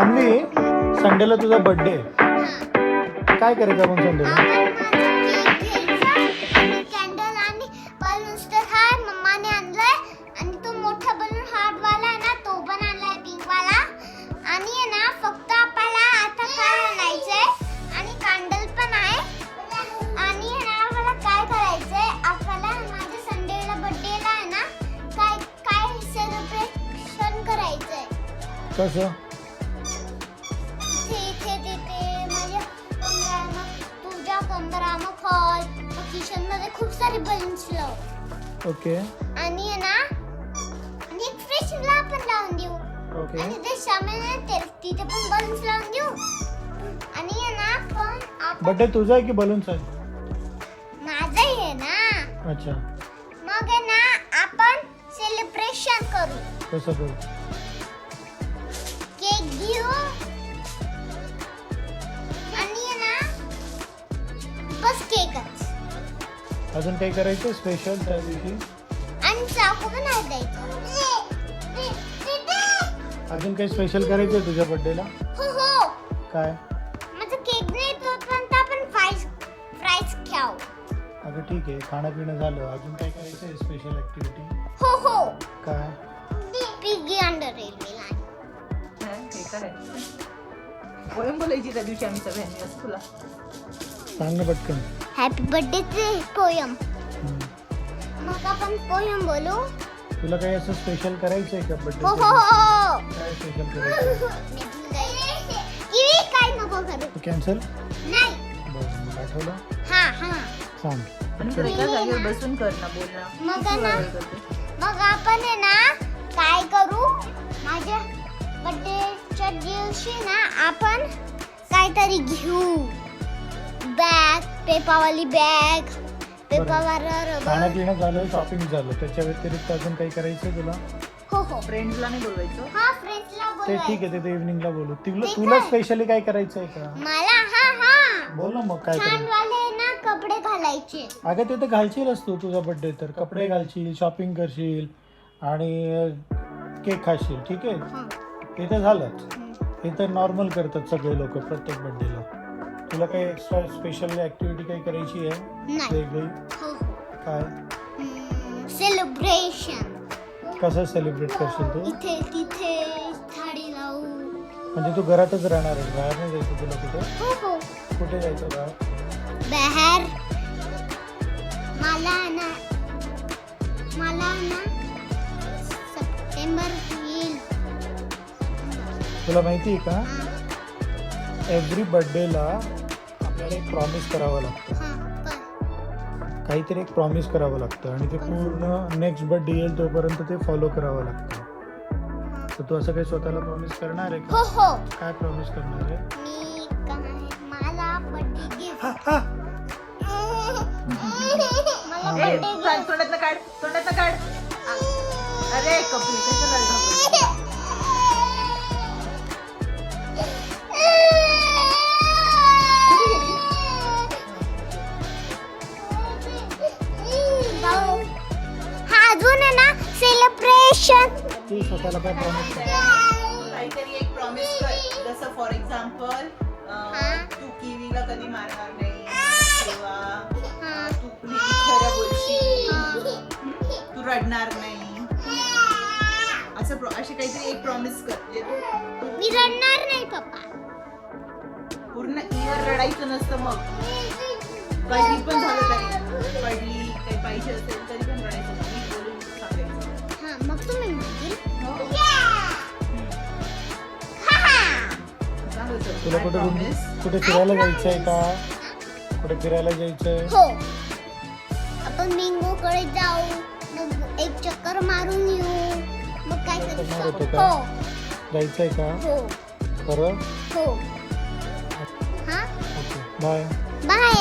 अन्वी, संडेला तुझा बर्थडे काय करायचं आपण संडेला? कॅन्डल आणि बलून्स तर हाय मम्माने आणलाय आणि तो मोठा बलून हार्ट वाला आहे ना तो पण आणलाय पिंक वाला आणि आहे ना फक्त आपल्याला आता काय आणायचंय आणि कॅन्डल पण आहे आणि आहे ना मला काय करायचंय आपल्याला माझ्या संडेला बर्थडेला आहे ना काय काय सेलिब्रेशन करायचंय. कसं? किचन मध्ये खूप सारे बलून्स लाव. ओके. आणि आहे ना आणि एक फ्रिज ला पण लावून देऊ. ओके. आणि ते सामने तिथे पण बलून्स लावून देऊ. आणि आहे ना पण बर्थडे तुझा आहे की बलून्स आहे? माझा आहे ना. अच्छा. मग आहे ना आपण सेलिब्रेशन करू. कसं करू? केक घेऊ आणि आहे ना बस केकच. अजून काही करायचं स्पेशल त्या दिवशी? आणि चाकू पण आहे द्यायचं. अजून काही स्पेशल करायचं आहे तुझ्या बर्थडेला? हो हो. काय? माझा केक नाही तोपर्यंत आपण फ्राईज खाऊ. अगं ठीक आहे, खाणं पिणं झालं. अजून काय करायचं आहे स्पेशल ऍक्टिव्हिटी? हो हो. काय? Piggy under railway line. हे काय पोयम बोलायची त्या दिवशी आम्ही सगळ्यांनी असं तुला सांग ना पटकन. हॅपी बर्थडे चे पोयम. मग आपण पोयम बोलू. तुला काही असं स्पेशल करायचं आहे का बर्थडे? हो हो हो. काय स्पेशल करायचं? किवी काय नको करू. तू कॅन्सल? नाही. बरं, मला आठवलं. हा हा. सांग. आणि तुला एका जागेवर बसून कर ना बोल ना. मग आहे ना मग आपण आहे ना काय करू माझ्या बर्थडेच्या दिवशी ना आपण काहीतरी घेऊ. बॅग पेपावाली बॅग पेपावर खाणं पिणं झालं, शॉपिंग झालं, त्याच्या व्यतिरिक्त अजून काही करायचं तुला? हो हो. फ्रेंड्सला नाही बोलवायचं. हा फ्रेंड्सला ते बोलवायचं. ठीक आहे, ते इव्हनिंगला बोलू. तुला ठीक तुला आहे. स्पेशली काय करायचं आहे का? मला हा हा बोल ना मग काय छान करायचं? वाले ना कपडे घालायचे. अगं ते तर घालशीलच तू तुझा बर्थडे तर. कपडे घालशील, शॉपिंग करशील आणि केक खाशील. ठीक आहे, हा. हे तर झालंच. हे तर नॉर्मल करतात सगळे लोक प्रत्येक बर्थडेला. तुला काही एक्स्ट्रा स्पेशल ऍक्टिव्हिटी काही करायची आहे नाही. वेगळी? हो काय? सेलिब्रेशन. कसं सेलिब्रेट करशील तू? इथे तिथे थाळी लावू. म्हणजे तू घरातच राहणार आहे, बाहेर नाही जायचं तुला कुठे? हो हो. कुठे जायचं बाहेर? बाहेर मला ना सप्टेंबर येईल. तुला माहिती आहे का, एव्हरी बर्थडेला आपल्याला एक प्रॉमिस करावं लागतं. हा पण काहीतरी एक प्रॉमिस करावं लागतं आणि ते पूर्ण नेक्स्ट बर्थडे येईल तोपर्यंत ते फॉलो करावं लागतं. तर तू असं काही स्वतःला प्रॉमिस करणार आहे हो का? हो. काय प्रॉमिस करणार आहे? मी काय मला बर्थडे गिफ्ट. मला ए, बर्थडे काढ, तोंडातनं काढ तोंडातनं काढ. अरे कपिल कसं राहिलं? हा अजून आहे ना सेलिब्रेशन. तू स्वतःला काय प्रॉमिस कर? काहीतरी एक प्रॉमिस कर. जसं फॉर एक्झाम्पल तू किवीला कधी मारणार नाही किंवा तू खरं बोलशील, तू रडणार नाही. असं अशी काहीतरी एक प्रॉमिस कर जे तू मी रडणार नाही पप्पा. पूर्ण इयर रडायचं नसतं. मग काही पण झालं तरी पडली काही पाहिजे असेल तरी पण रडायचं नाही. बोलून सांगायचं. हा मग तुम्ही म्हणतील तुला कुठे फिरायला जायचं आहे का? कुठे फिरायला जायचंय? हो. आपण बिंगोकडे जाऊ मग एक चक्कर मारून येऊ. मग काय मारत होतो करू? का? हो जायचंय का? हो खरं? हो. हा ओके, बाय. बाय.